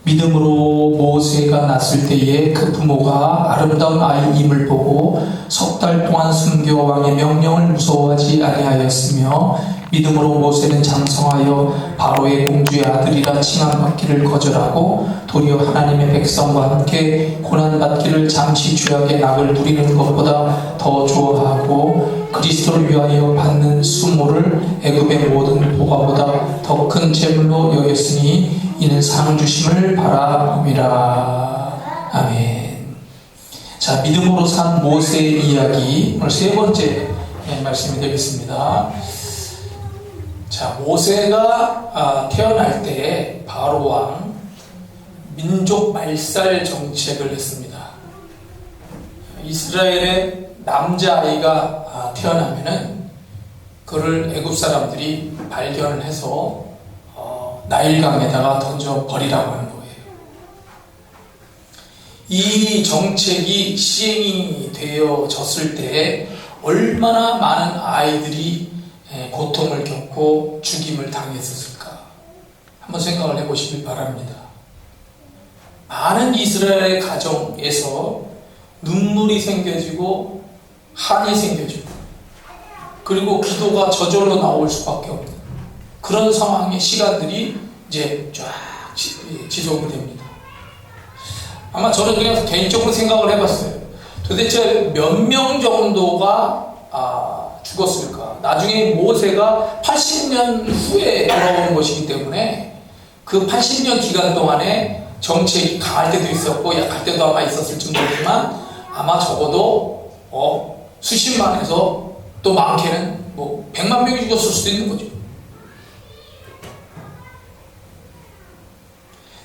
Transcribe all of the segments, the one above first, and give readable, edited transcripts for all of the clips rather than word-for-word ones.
믿음으로 모세가 낳았을 때에 그 부모가 아름다운 아이임을 보고 석 달 동안 숨겨 왕의 명령을 무서워하지 아니하였으며, 믿음으로 모세는 장성하여 바로의 공주의 아들이라 칭함받기를 거절하고 도리어 하나님의 백성과 함께 고난받기를 잠시 죄악의 낙을 누리는 것보다 더 좋아하고 그리스도를 위하여 받는 수모를 애굽의 모든 보화보다 더 큰 재물로 여겼으니 이는 상 주심을 바라봄이라. 아멘. 자, 믿음으로 산 모세의 이야기, 오늘 세 번째 말씀이 되겠습니다. 자, 모세가 태어날 때 바로 왕 민족 말살 정책을 했습니다. 이스라엘의 남자아이가 태어나면은 그를 애굽 사람들이 발견을 해서 나일강에다가 던져 버리라고 하는 거예요. 이 정책이 시행이 되어졌을 때 얼마나 많은 아이들이 고통을 겪고 죽임을 당했었을까? 한번 생각을 해보시길 바랍니다. 많은 이스라엘의 가정에서 눈물이 생겨지고 한이 생겨지고 그리고 기도가 저절로 나올 수밖에 없는 그런 상황의 시간들이 이제 쫙 지속이 됩니다. 아마 저는 그냥 개인적으로 생각을 해봤어요. 도대체 몇 명 정도가 죽었을까? 나중에 모세가 80년 후에 돌아오는 것이기 때문에 그 80년 기간 동안에 정책이 강할 때도 있었고 약할 때도 아마 있었을지 모르지만 아마 적어도 수십만에서 또 많게는 100만 명이 죽었을 수도 있는 거죠.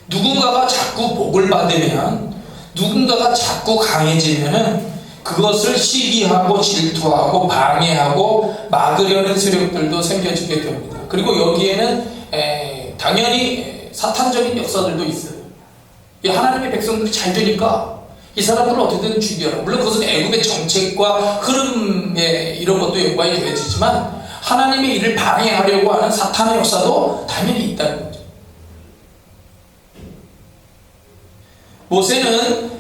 누군가가 자꾸 복을 받으면, 누군가가 자꾸 강해지면은 그것을 시기하고 질투하고 방해하고 막으려는 세력들도 생겨지게 됩니다. 그리고 여기에는 당연히 사탄적인 역사들도 있어요. 이 하나님의 백성들이 잘 되니까 이 사람들을 어떻게든 죽여라. 물론 그것은 애굽의 정책과 흐름에 이런 것도 연관이 되어지지만 하나님의 일을 방해하려고 하는 사탄의 역사도 당연히 있다는 거죠. 모세는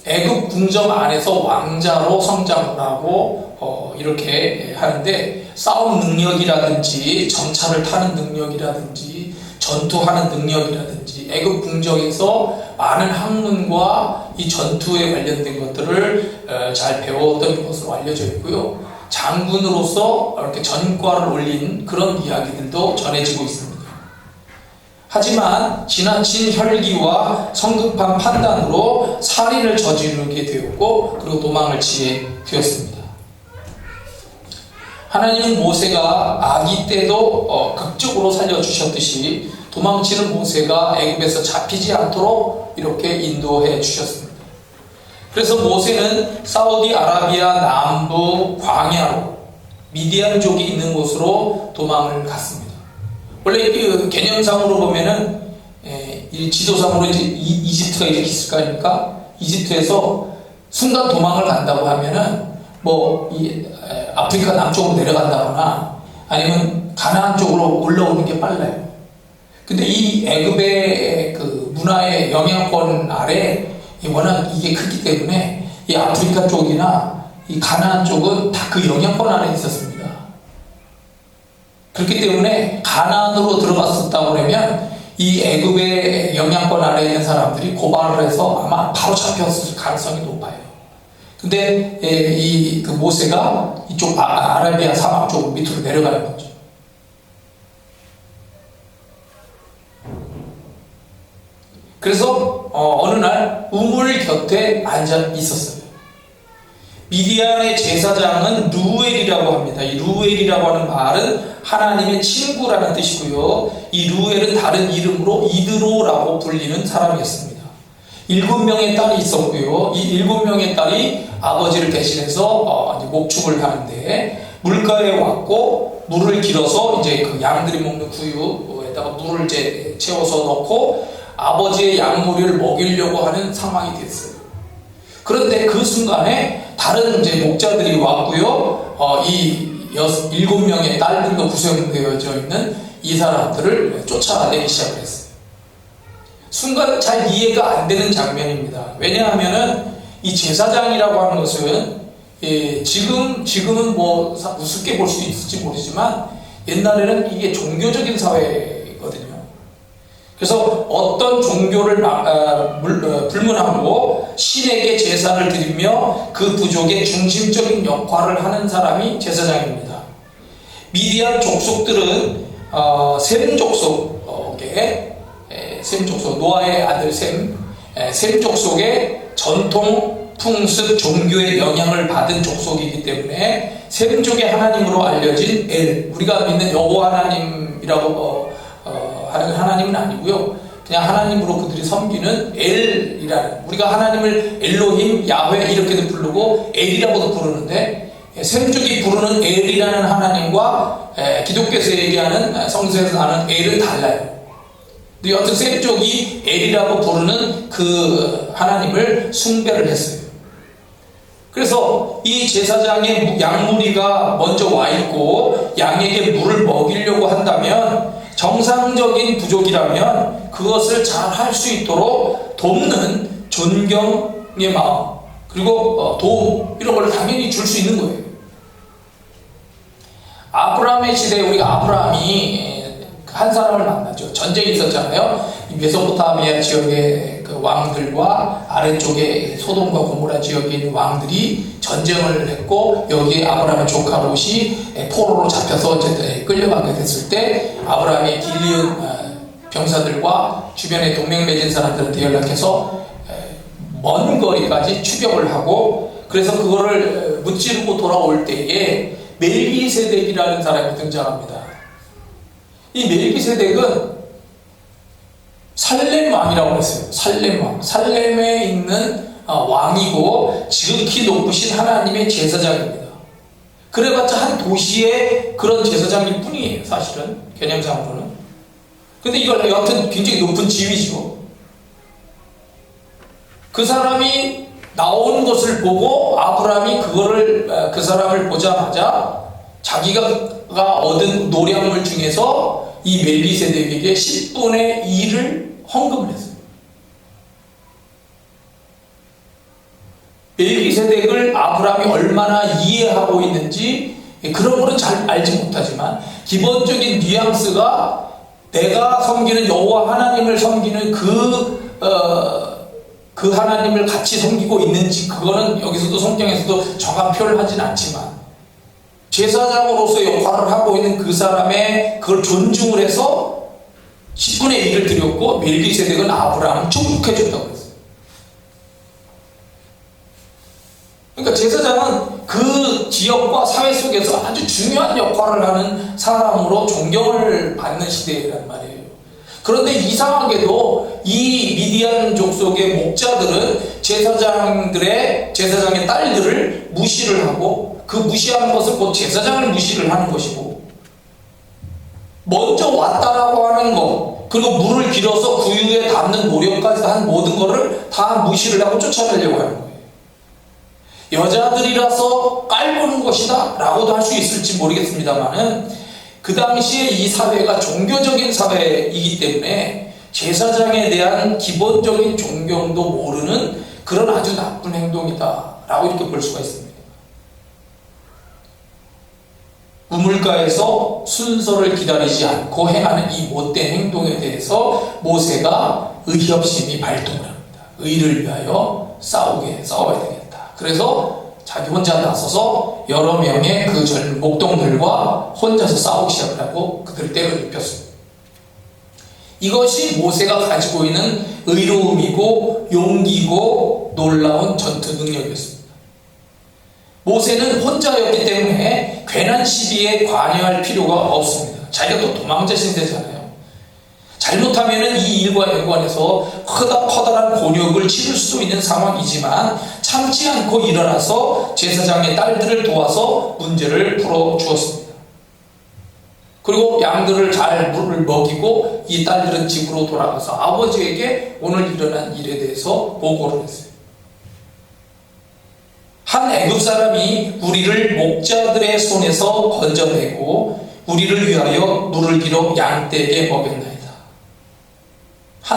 애굽 궁정 안에서 왕자로 성장을 하고 이렇게 하는데 싸움 능력이라든지 전차를 타는 능력이라든지 전투하는 능력이라든지 애굽 궁정에서 많은 학문과 이 전투에 관련된 것들을 잘 배웠던 것으로 알려져 있고요. 장군으로서 이렇게 전과를 올린 그런 이야기들도 전해지고 있습니다. 하지만 지나친 혈기와 성급한 판단으로 살인을 저지르게 되었고 그리고 도망을 치게 되었습니다. 하나님은 모세가 아기 때도 극적으로 살려주셨듯이 도망치는 모세가 애굽에서 잡히지 않도록 이렇게 인도해 주셨습니다. 그래서 모세는 사우디아라비아 남부 광야로 미디안족이 있는 곳으로 도망을 갔습니다. 원래 그 개념상으로 보면은 이 지도상으로 이제 이집트가 이렇게 있을 거 아닙니까? 이집트에서 순간 도망을 간다고 하면은 이 아프리카 남쪽으로 내려간다거나 아니면 가나안 쪽으로 올라오는 게 빨라요. 근데 이 애굽의 그 문화의 영향권 아래 워낙 이게 크기 때문에 이 아프리카 쪽이나 이 가나안 쪽은 다 그 영향권 안에 있었습니다. 그렇기 때문에 가나안으로 들어갔었다고 그러면 이 애굽의 영향권 아래에 있는 사람들이 고발을 해서 아마 바로 잡혔을 가능성이 높아요. 근데 그 모세가 이쪽 아라비아 사막 쪽으로 밑으로 내려가는 거죠. 그래서 어느 날 우물 곁에 앉아 있었어요. 미디안의 제사장은 루엘이라고 합니다. 이 루엘이라고 하는 말은 하나님의 친구라는 뜻이고요. 이 루엘은 다른 이름으로 이드로라고 불리는 사람이었습니다. 7명의 딸이 있었고요. 이 7명의 딸이 아버지를 대신해서 목축을 하는데 물가에 왔고 물을 길어서 이제 그 양들이 먹는 구유에다가 물을 이제 채워서 넣고 아버지의 양무리를 먹이려고 하는 상황이 됐어요. 그런데 그 순간에 다른 이제 목자들이 왔고요. 이 7명의 딸들로 구성되어져 있는 이 사람들을 쫓아내기 시작을 했어요. 순간 잘 이해가 안 되는 장면입니다. 왜냐하면은 이 제사장이라고 하는 것은 지금은 뭐 우습게 볼 수 있을지 모르지만 옛날에는 이게 종교적인 사회거든요. 그래서 어떤 종교를 불문하고 신에게 제사를 드리며 그 부족의 중심적인 역할을 하는 사람이 제사장입니다. 미디안 족속들은 셈 족속의 노아의 아들 셈 족속의 전통 풍습 종교의 영향을 받은 족속이기 때문에 셈족의 하나님으로 알려진 우리가 믿는 여호와 하나님이라고 하는 하나님은 아니고요. 그냥 하나님으로 그들이 섬기는 엘이라는, 우리가 하나님을 엘로힘, 야훼 이렇게도 부르고 엘이라고도 부르는데, 셈족이 부르는 엘이라는 하나님과 기독교에서 얘기하는 성서에서 나는 엘은 달라요. 여튼 셈족이 엘이라고 부르는 그 하나님을 숭배를 했어요. 그래서 이 제사장의 양무리가 먼저 와 있고 양에게 물을 먹이려고 한다면, 정상적인 부족이라면 그것을 잘 할 수 있도록 돕는 존경의 마음, 그리고 도움, 이런 걸 당연히 줄 수 있는 거예요. 아브라함의 시대에 우리가 아브라함이 한 사람을 만나죠. 전쟁이 있었잖아요. 메소포타미아 지역의 그 왕들과 아래쪽에 소돔과 고모라 지역에 있는 왕들이 전쟁을 했고, 여기에 아브라함의 조카 롯이 포로로 잡혀서 끌려가게 됐을 때 아브라함이 길리온 병사들과 주변에 동맹 맺은 사람들한테 연락해서 먼 거리까지 추격을 하고, 그래서 그거를 무찌르고 돌아올 때에 멜기세덱이라는 사람이 등장합니다. 이 멜기세덱은 살렘 왕이라고 했어요. 살렘 왕. 살렘에 있는 왕이고 지극히 높으신 하나님의 제사장입니다. 그래봤자 한 도시의 그런 제사장일 뿐이에요. 사실은 개념상으로는. 근데 이걸 여하튼 굉장히 높은 지위죠. 그 사람이 나오는 것을 보고 아브라함이 그 사람을 보자마자 자기가 얻은 노량물 중에서 이 멜기세덱에게 10분의 2를 헌금을 했어요. 멜기세덱을 아브라함이 얼마나 이해하고 있는지 그런 거는 잘 알지 못하지만, 기본적인 뉘앙스가 내가 섬기는 여호와 하나님을 섬기는 그 하나님을 같이 섬기고 있는지, 그거는 여기서도 성경에서도 정확한 표현을 하진 않지만, 제사장으로서 역할을 하고 있는 그 사람의 그걸 존중을 해서 10분의 1을 드렸고, 멜기세덱은 아브라함을 축복해 줬다고 했어요. 그러니까 제사장은 그 지역과 사회 속에서 아주 중요한 역할을 하는 사람으로 존경을 받는 시대란 말이에요. 그런데 이상하게도 이 미디안 족속의 목자들은 제사장의 딸들을 무시를 하고, 그 무시하는 것을 곧 제사장을 무시를 하는 것이고, 먼저 왔다라고 하는 것, 그리고 물을 길어서 구유에 담는 노력까지 한 모든 것을 다 무시를 하고 쫓아내려고 하는 거예요. 여자들이라서 깔보는 것이다 라고도 할 수 있을지 모르겠습니다만은, 그 당시에 이 사회가 종교적인 사회이기 때문에 제사장에 대한 기본적인 존경도 모르는 그런 아주 나쁜 행동이다 라고 이렇게 볼 수가 있습니다. 우물가에서 순서를 기다리지 않고 행하는 이 못된 행동에 대해서 모세가 의협심이 발동을 합니다. 의를 위하여 싸워야 되겠다. 그래서 자기 혼자 나서서 여러 명의 그 젊은 목동들과 혼자서 싸우기 시작을 하고 그들을 때려 눕혔습니다. 이것이 모세가 가지고 있는 의로움이고 용기고 놀라운 전투 능력이었습니다. 모세는 혼자였기 때문에 괜한 시비에 관여할 필요가 없습니다. 자기가 또 도망자 신세잖아요. 잘못하면 이 일과 연관해서 커다란 곤욕을 치를 수 있는 상황이지만 참지 않고 일어나서 제사장의 딸들을 도와서 문제를 풀어주었습니다. 그리고 양들을 잘 물을 먹이고 이 딸들은 집으로 돌아가서 아버지에게 오늘 일어난 일에 대해서 보고를 했어요. 한 애굽 사람이 우리를 목자들의 손에서 건져내고 우리를 위하여 물을 길어 양떼에게 먹였나이다.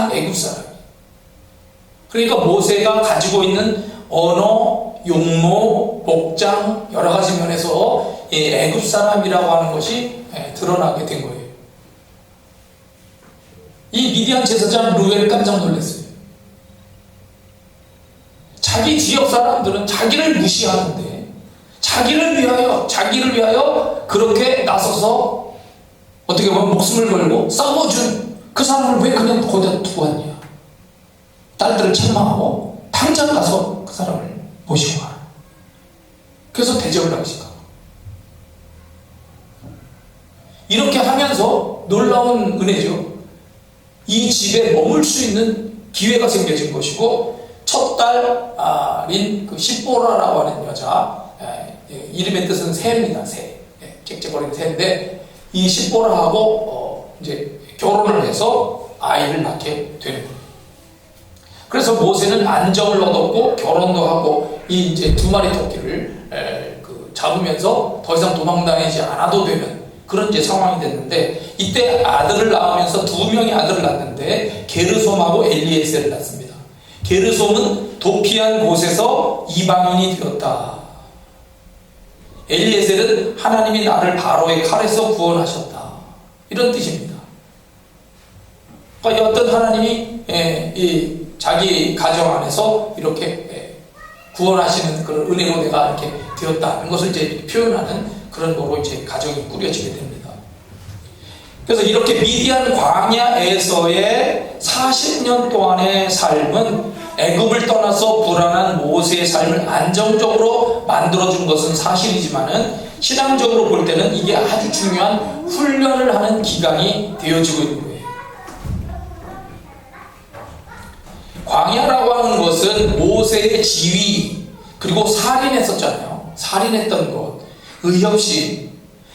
한 애굽 사람. 그러니까 모세가 가지고 있는 언어, 용모, 복장 여러 가지 면에서 이 애굽 사람이라고 하는 것이 드러나게 된 거예요. 이 미디안 제사장 루엘 깜짝 놀랐어요. 자기 지역 사람들은 자기를 무시하는데 자기를 위하여 그렇게 나서서 어떻게 보면 목숨을 걸고 싸워준 그 사람을 왜 그냥 거기다 두고 왔냐. 딸들을 책망하고 당장 가서 그 사람을 모시고 와. 그래서 대접을 하시고 이렇게 하면서 놀라운 은혜죠. 이 집에 머물 수 있는 기회가 생겨진 것이고 첫 딸인 그 십보라라고 하는 여자, 이름의 뜻은 새입니다. 새, 짹짹거리는 새인데 이 십보라하고 이제 결혼을 해서 아이를 낳게 되는 거예요. 그래서 모세는 안정을 얻었고 결혼도 하고 이 이제 두 마리 토끼를 잡으면서 더 이상 도망다니지 않아도 되는 그런 이제 상황이 됐는데 이때 아들을 낳으면서 두 명의 아들을 낳았는데 게르솜하고 엘리에셀을 낳습니다. 게르솜은 도피한 곳에서 이방인이 되었다. 엘리에셀은 하나님이 나를 바로의 칼에서 구원하셨다. 이런 뜻입니다. 그러니까 어떤 하나님이 이 자기 가정 안에서 이렇게 구원하시는 그런 은혜로 내가 이렇게 되었다는 것을 이제 표현하는 그런 거로 이제 가정이 꾸려지게 됩니다. 그래서 이렇게 미디안 광야에서의 40년 동안의 삶은 애굽을 떠나서 불안한 모세의 삶을 안정적으로 만들어준 것은 사실이지만은 신앙적으로 볼 때는 이게 아주 중요한 훈련을 하는 기간이 되어지고 있는 거예요. 광야라고 하는 것은 모세의 지위 그리고 살인했었잖아요. 살인했던 것, 의협심,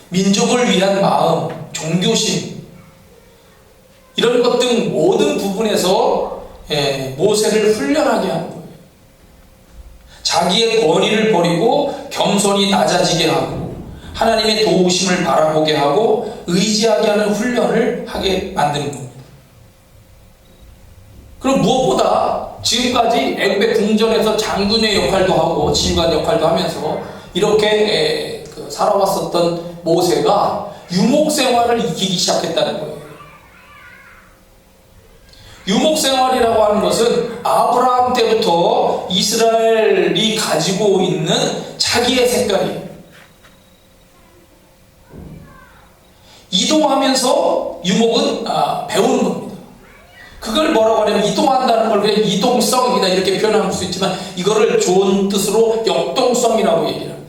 민족을 위한 마음, 종교심 이런 것 등 모든 부분에서 모세를 훈련하게 하는 거예요. 자기의 권위를 버리고 겸손히 낮아지게 하고 하나님의 도우심을 바라보게 하고 의지하게 하는 훈련을 하게 만드는 겁니다. 그럼 무엇보다 지금까지 애굽의 궁전에서 장군의 역할도 하고 지휘관 역할도 하면서 이렇게 살아왔었던 모세가 유목 생활을 익히기 시작했다는 거예요. 유목 생활이라고 하는 것은 아브라함 때부터 이스라엘이 가지고 있는 자기의 색깔이에요. 이동하면서 유목은 배우는 겁니다. 그걸 뭐라고 하냐면 이동한다는 걸 그냥 이동성이다 이렇게 표현할 수 있지만 이거를 좋은 뜻으로 역동성이라고 얘기를 합니다.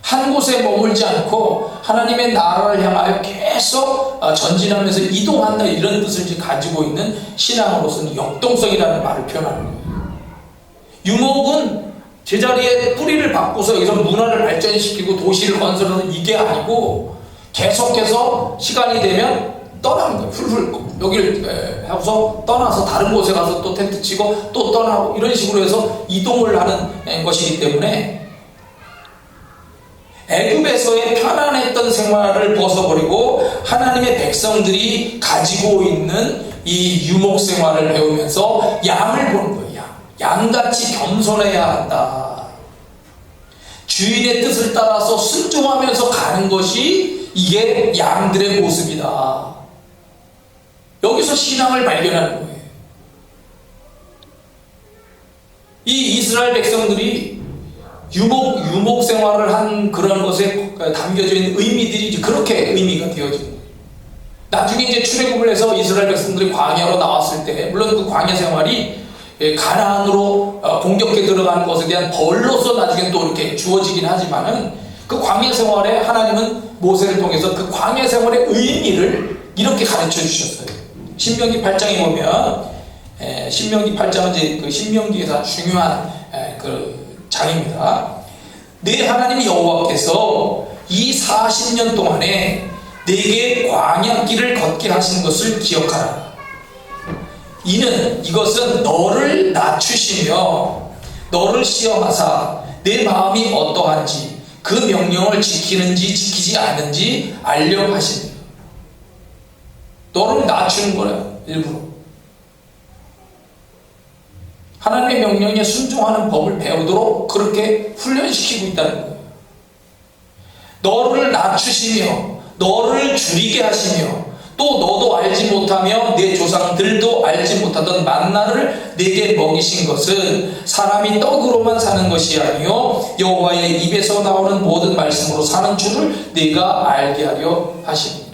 한 곳에 머물지 않고 하나님의 나라를 향하여 계속 전진하면서 이동한다 이런 뜻을 이제 가지고 있는 신앙으로서는 역동성이라는 말을 표현하는 거예요. 유목은 제자리에 뿌리를 바꾸서 여기서 문화를 발전시키고 도시를 건설하는 이게 아니고 계속해서 시간이 되면 떠나는 거예요. 훌훌 여기를 하고서 떠나서 다른 곳에 가서 또 텐트 치고 또 떠나고 이런 식으로 해서 이동을 하는 것이기 때문에 애굽에서의 편안했던 생활을 벗어버리고 하나님의 백성들이 가지고 있는 이 유목 생활을 배우면서 양을 보는 거예요. 양같이 겸손해야 한다. 주인의 뜻을 따라서 순종하면서 가는 것이 이게 양들의 모습이다. 여기서 신앙을 발견하는 거예요. 이 이스라엘 백성들이 유목 생활을 한 그런 것에 담겨져 있는 의미들이 그렇게 의미가 되어진 거예요. 나중에 이제 출애굽을 해서 이스라엘 백성들이 광야로 나왔을 때, 물론 그 광야 생활이 가나안으로 공격해 들어가는 것에 대한 벌로서 나중에 또 이렇게 주어지긴 하지만은 그 광야 생활에 하나님은 모세를 통해서 그 광야 생활의 의미를 이렇게 가르쳐 주셨어요. 신명기 8장에 보면, 신명기 8장은 이제 그 신명기에서 중요한 그 장입니다. 내 하나님 여호와께서 이 40년 동안에 내게 광야길을 걷게 하신 것을 기억하라. 이것은 너를 낮추시며 너를 시험하사 내 마음이 어떠한지 그 명령을 지키는지 지키지 않는지 알려 하십니다. 너를 낮추는 거야, 일부러. 하나님의 명령에 순종하는 법을 배우도록 그렇게 훈련시키고 있다는 거예요. 너를 낮추시며 너를 줄이게 하시며 또 너도 알지 못하며 내 조상들도 알지 못하던 만나를 내게 먹이신 것은 사람이 떡으로만 사는 것이 아니요 여호와의 입에서 나오는 모든 말씀으로 사는 줄을 네가 알게 하려 하십니다.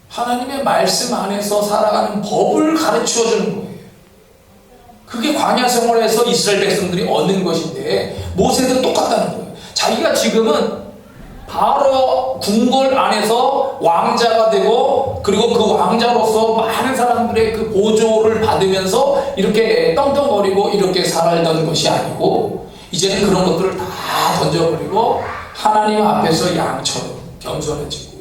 하나님의 말씀 안에서 살아가는 법을 가르쳐 주는 거예요. 그게 광야 생활에서 이스라엘 백성들이 얻는 것인데 모세도 똑같다는 거예요. 자기가 지금은 바로 궁궐 안에서 왕자가 되고 그리고 그 왕자로서 많은 사람들의 그 보조를 받으면서 이렇게 떵떵거리고 이렇게 살던 것이 아니고 이제는 그런 것들을 다 던져버리고 하나님 앞에서 양처럼 겸손해지고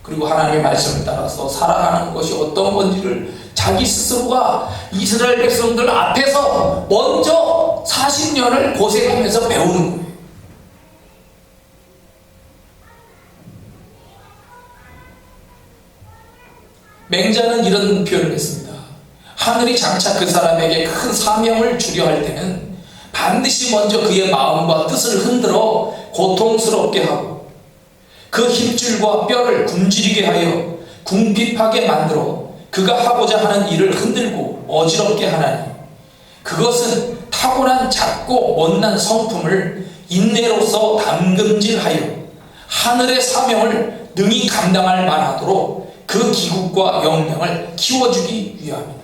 그리고 하나님의 말씀을 따라서 살아가는 것이 어떤 건지를 자기 스스로가 이스라엘 백성들 앞에서 먼저 40년을 고생하면서 배우는 거예요. 맹자는 이런 표현을 했습니다. 하늘이 장차 그 사람에게 큰 사명을 주려 할 때는 반드시 먼저 그의 마음과 뜻을 흔들어 고통스럽게 하고 그 힘줄과 뼈를 굶주리게 하여 궁핍하게 만들어 그가 하고자 하는 일을 흔들고 어지럽게 하나니 그것은 타고난 작고 못난 성품을 인내로서 담금질하여 하늘의 사명을 능히 감당할 만하도록 그 기국과 역량을 키워주기 위함이다.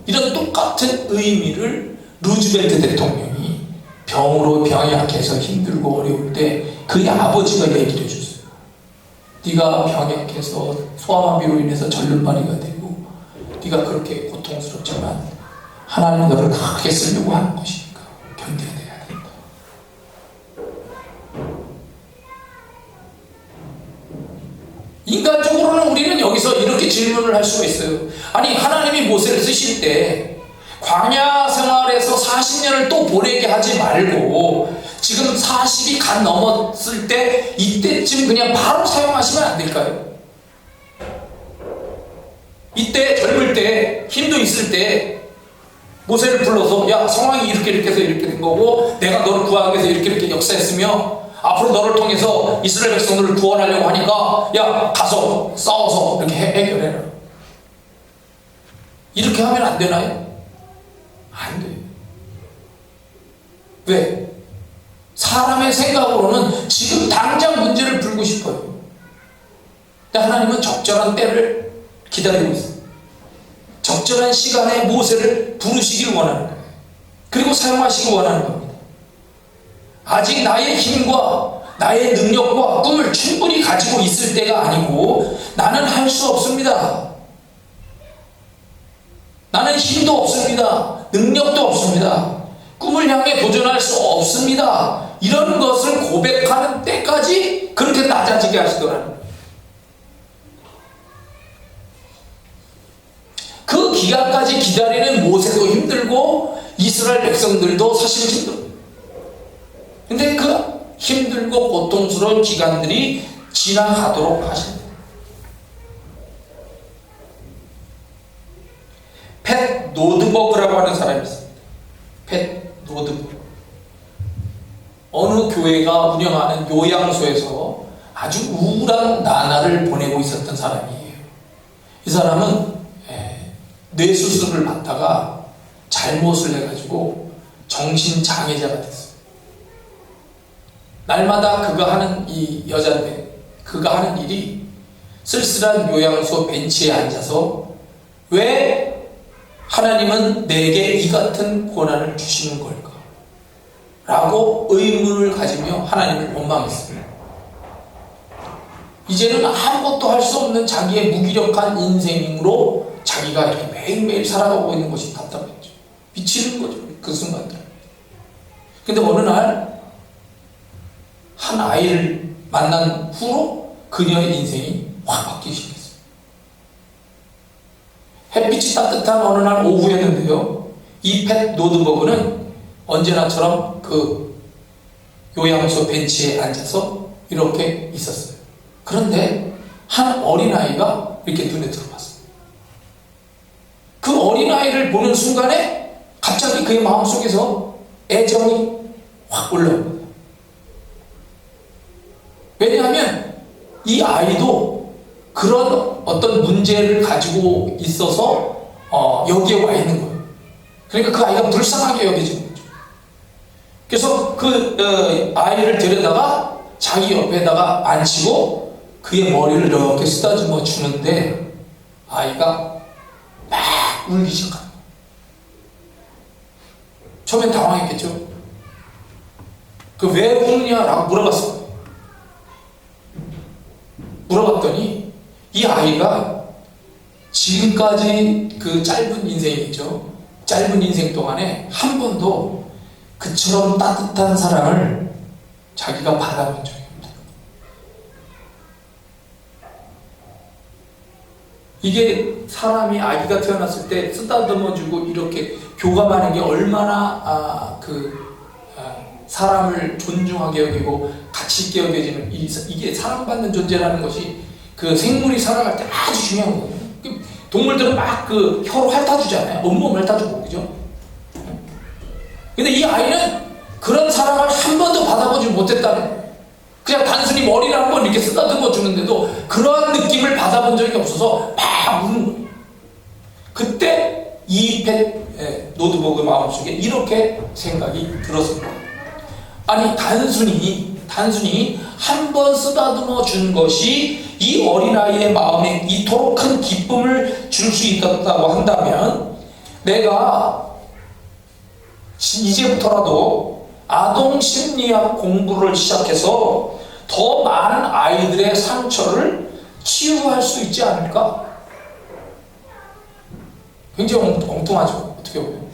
이런 똑같은 의미를 루즈벨트 대통령이 병으로 병약해서 힘들고 어려울 때 그의 아버지가 얘기를 해줬어요. 네가 병약해서 소아마비로 인해서 절름발이가 되고 네가 그렇게 고통스럽지만 하나님은 너를 크게 쓰려고 하는 것이니까 견뎌내야 된다. 인간적으로는 우리는 여기서 이렇게 질문을 할 수가 있어요. 아니 하나님이 모세를 쓰실 때 광야 생활에서 40년을 또 보내게 하지 말고 지금 40이 간 넘었을 때 이때쯤 그냥 바로 사용하시면 안 될까요? 이때 젊을 때 힘도 있을 때 모세를 불러서 야 상황이 이렇게 해서 이렇게 된 거고 내가 너를 구하기 위해서 이렇게 역사했으며 앞으로 너를 통해서 이스라엘 백성들을 구원하려고 하니까 야 가서 싸워서 이렇게 해결해라. 이렇게 하면 안 되나요? 안 돼요. 왜? 사람의 생각으로는 지금 당장 문제를 풀고 싶어요. 근데 하나님은 적절한 때를 기다리고 있어요. 적절한 시간에 모세를 부르시길 원하는 거예요. 그리고 사용하시길 원하는 겁니다. 아직 나의 힘과 나의 능력과 꿈을 충분히 가지고 있을 때가 아니고 나는 할 수 없습니다. 나는 힘도 없습니다. 능력도 없습니다. 꿈을 향해 도전할 수 없습니다. 이런 것을 고백하는 때까지 그렇게 낮아지게 하시더라는 거예요. 그 기간까지 기다리는 모세도 힘들고 이스라엘 백성들도 사실 힘들어요. 근데 그 힘들고 고통스러운 기간들이 지나가도록 하십니다. 팻 노드버그라고 하는 사람이 있습니다. 팻 노드버그. 어느 교회가 운영하는 요양소에서 아주 우울한 나날을 보내고 있었던 사람이에요. 이 사람은 뇌수술을 받다가 잘못을 해가지고 정신장애자가 됐어요. 날마다 그가 하는 이 여자인데 그가 하는 일이 쓸쓸한 요양소 벤치에 앉아서 왜 하나님은 내게 이 같은 고난을 주시는 걸까? 라고 의문을 가지며 하나님을 원망했어요. 이제는 아무것도 할 수 없는 자기의 무기력한 인생으로 자기가 이렇게 매일매일 살아가고 있는 것이 답답했죠. 미치는 거죠. 그 순간들. 근데 어느 날 한 아이를 만난 후로 그녀의 인생이 확 바뀌기 시작했어요. 햇빛이 따뜻한 어느 날 오후였는데요. 이 팻 노드버그는 언제나처럼 그 요양소 벤치에 앉아서 이렇게 있었어요. 그런데 한 어린아이가 이렇게 눈에 들어왔어요. 그 어린아이를 보는 순간에 갑자기 그의 마음속에서 애정이 확 올라옵니다. 왜냐하면 이 아이도 그런 어떤 문제를 가지고 있어서 여기에 와 있는 거예요. 그러니까 그 아이가 불쌍하게 여겨지는 거죠. 그래서 그 아이를 데려다가 자기 옆에다가 앉히고 그의 머리를 이렇게 쓰다듬어 주는데 아이가 막 울기 시작합니다. 처음엔 당황했겠죠. 그 왜 우느냐라고 물어봤더니 이 아이가 지금까지 그 짧은 인생이죠. 짧은 인생 동안에 한 번도 그처럼 따뜻한 사랑을 자기가 받아본 적이 없다. 이게 사람이 아기가 태어났을 때 쓰다듬어주고 이렇게 교감하는 게 얼마나 사람을 존중하게 여기고 가치 있게 여겨지는 이게 사랑받는 존재라는 것이 그 생물이 살아갈 때 아주 중요한 거예요. 동물들은 막 그 혀로 핥아주잖아요. 온몸을 핥아주고, 그죠? 근데 이 아이는 그런 사랑을 한 번도 받아보지 못했다는 거예요. 그냥 단순히 머리를 한번 이렇게 쓰다듬어 주는데도 그러한 느낌을 받아본 적이 없어서 막 우는 거예요. 그때 이 노드버그 마음속에 이렇게 생각이 들었습니다. 아니 단순히 한 번 쓰다듬어 준 것이 이 어린아이의 마음에 이토록 큰 기쁨을 줄 수 있었다고 한다면 내가 이제부터라도 아동 심리학 공부를 시작해서 더 많은 아이들의 상처를 치유할 수 있지 않을까? 굉장히 엉뚱하죠. 어떻게 보면.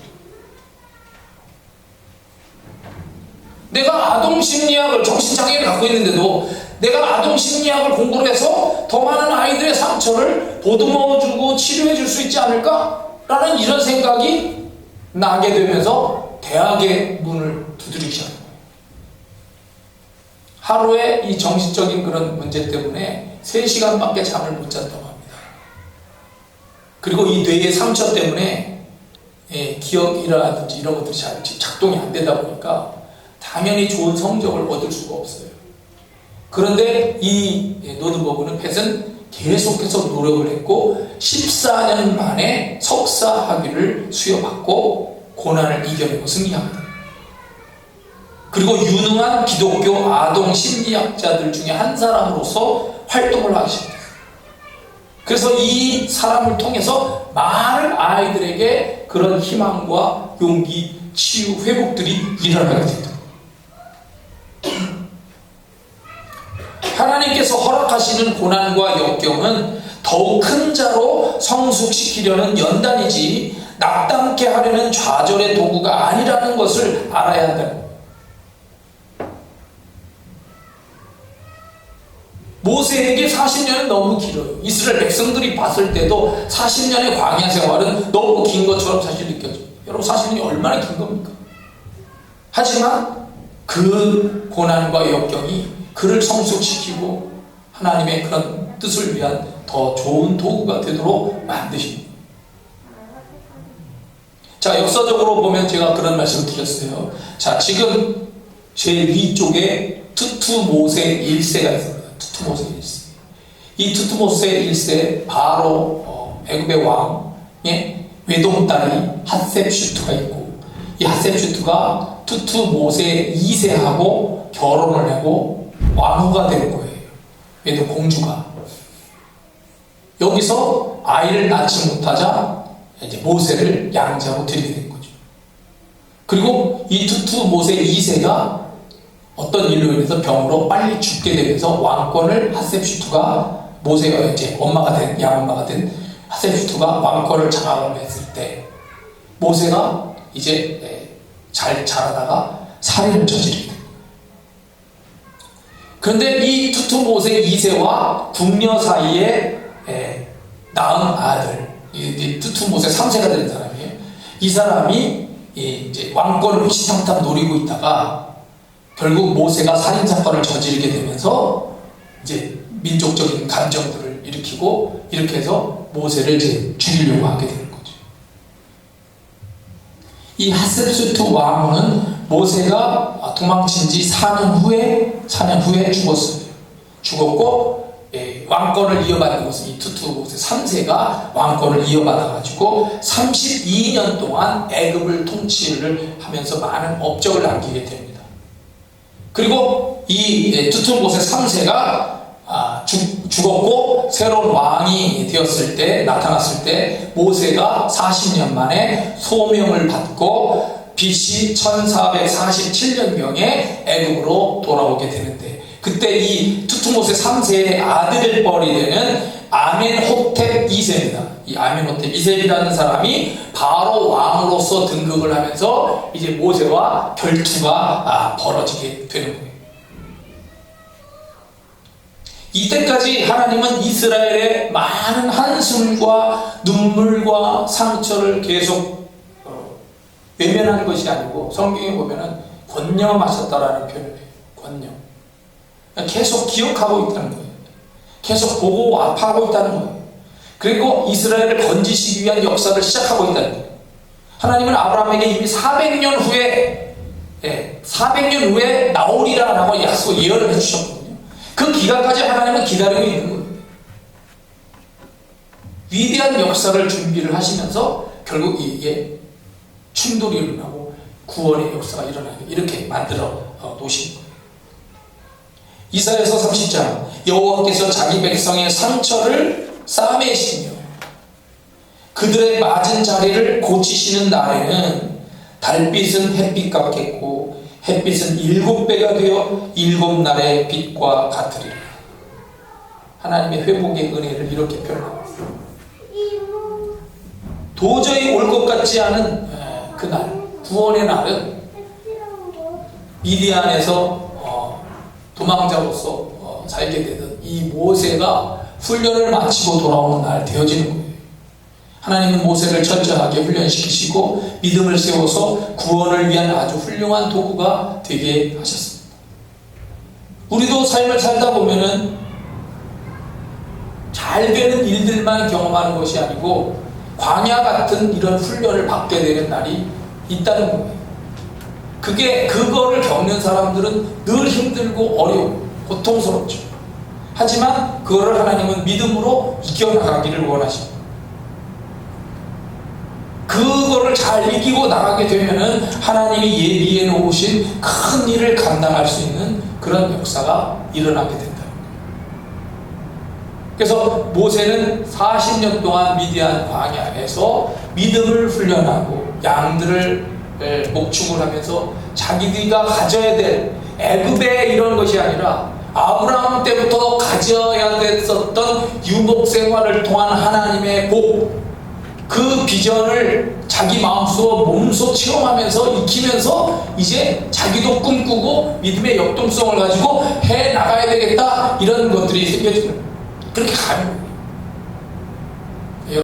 내가 아동심리학을 정신장애를 갖고 있는데도 내가 아동심리학을 공부를 해서 더 많은 아이들의 상처를 보듬어주고 치료해 줄 수 있지 않을까? 라는 이런 생각이 나게 되면서 대학의 문을 두드리기 시작한 거예요. 하루에 이 정신적인 그런 문제 때문에 3시간밖에 잠을 못 잤다고 합니다. 그리고 이 뇌의 상처 때문에 기억이라든지 이런 것들이 잘 작동이 안 되다 보니까 당연히 좋은 성적을 얻을 수가 없어요. 그런데 이 노드버그는 펫은 계속해서 노력을 했고 14년 만에 석사 학위를 수여받고 고난을 이겨내고 승리합니다. 그리고 유능한 기독교 아동 심리학자들 중에 한 사람으로서 활동을 하기 시작했어요. 그래서 이 사람을 통해서 많은 아이들에게 그런 희망과 용기, 치유, 회복들이 일어나게 됩니다. 하나님께서 허락하시는 고난과 역경은 더욱 큰 자로 성숙시키려는 연단이지 낙담케 하려는 좌절의 도구가 아니라는 것을 알아야 한다. 모세에게 40년은 너무 길어요. 이스라엘 백성들이 봤을 때도 40년의 광야 생활은 너무 긴 것처럼 사실 느껴져요. 여러분 40년이 얼마나 긴 겁니까? 하지만 그 고난과 역경이 그를 성숙시키고 하나님의 그런 뜻을 위한 더 좋은 도구가 되도록 만드십니다. 자, 역사적으로 보면 제가 그런 말씀을 드렸어요. 자, 지금 제 위쪽에 투투모세 1세가 있습니다. 투투모세 1세. 이 투투모세 1세 바로 애굽의 왕의 외동딸이 핫셉슈트가 있고 이 핫셉슈트가 투투모세 2세하고 결혼을 하고 왕후가 된 거예요. 얘도 공주가. 여기서 아이를 낳지 못하자 이제 모세를 양자로 드리게 된 거죠. 그리고 이 투투모세 2세가 어떤 일로 인해서 병으로 빨리 죽게 되면서 왕권을 핫셉슈트가 모세가 이제 양엄마가 된 핫셉슈트가 왕권을 장악을 했을 때 모세가 이제 잘 자라다가 살인을 저지르게 됩니다. 그런데 이 투투모세 2세와 궁녀 사이에 낳은 아들, 이 투투모세 3세가 되는 사람이에요. 이 사람이 이제 왕권을 호시탐탐 노리고 있다가 결국 모세가 살인사건을 저지르게 되면서 이제 민족적인 감정들을 일으키고 이렇게 해서 모세를 이제 죽이려고 하게 되는 거죠. 이 하셉수트 왕은 모세가 도망친 지 4년 후에 죽었어요. 죽었고, 왕권을 이어받은 것은 이 두트모세 3세가 왕권을 이어받아가지고 32년 동안 애굽을 통치를 하면서 많은 업적을 남기게 됩니다. 그리고 이 두트모세 3세가 죽었고 새로운 왕이 되었을 때, 나타났을 때 모세가 40년 만에 소명을 받고 BC 1447년경에 애굽으로 돌아오게 되는데, 그때 이 두트모세 3세의 아들을 뻘이 되는 아멘호텝 2세입니다. 이 아멘호텝 2세이라는 사람이 바로 왕으로서 등극을 하면서 이제 모세와 결투가 벌어지게 되는 거예요. 이때까지 하나님은 이스라엘의 많은 한숨과 눈물과 상처를 계속 외면하는 것이 아니고, 성경에 보면은 권념하셨다라는 표현을 해요. 권념. 계속 기억하고 있다는 거예요. 계속 보고 아파하고 있다는 거예요. 그리고 이스라엘을 건지시기 위한 역사를 시작하고 있다는 거예요. 하나님은 아브라함에게 이미 400년 후에 나오리라 라고 약속 예언을 해주셨거든요. 그 기간까지 하나님은 기다리고 있는 거예요. 위대한 역사를 준비를 하시면서 결국 이게 충돌이 일어나고 구원의 역사가 일어나게 이렇게 만들어 놓으신 거예요. 이사야서 30장, 여호와께서 자기 백성의 상처를 싸매시며 그들의 맞은 자리를 고치시는 날에는 달빛은 햇빛 같겠고 햇빛은 7배가 되어 7날의 빛과 같으리라. 하나님의 회복의 은혜를 이렇게 표현하고 있습니다. 도저히 올 것 같지 않은 그날, 구원의 날은 미디안에서 도망자로서 살게 되던 이 모세가 훈련을 마치고 돌아오는 날 되어지는 거예요. 하나님은 모세를 철저하게 훈련시키시고 믿음을 세워서 구원을 위한 아주 훌륭한 도구가 되게 하셨습니다. 우리도 삶을 살다 보면은 잘 되는 일들만 경험하는 것이 아니고 광야 같은 이런 훈련을 받게 되는 날이 있다는 거예요. 그거를 겪는 사람들은 늘 힘들고 어려워, 고통스럽죠. 하지만 그거를 하나님은 믿음으로 이겨나가기를 원하십니다. 그거를 잘 이기고 나가게 되면은 하나님이 예비해 놓으신 큰 일을 감당할 수 있는 그런 역사가 일어나게 된다는 거예요. 그래서 모세는 40년 동안 미디안 광야에서 믿음을 훈련하고 양들을 목축을 하면서 자기들이가 가져야 될 애굽의 이런 것이 아니라 아브라함 때부터 가져야 됐었던 유목 생활을 통한 하나님의 복, 그 비전을 자기 마음속 몸소 체험하면서 익히면서 이제 자기도 꿈꾸고 믿음의 역동성을 가지고 해 나가야 되겠다, 이런 것들이 생겨지는, 그렇게 가는 거예요.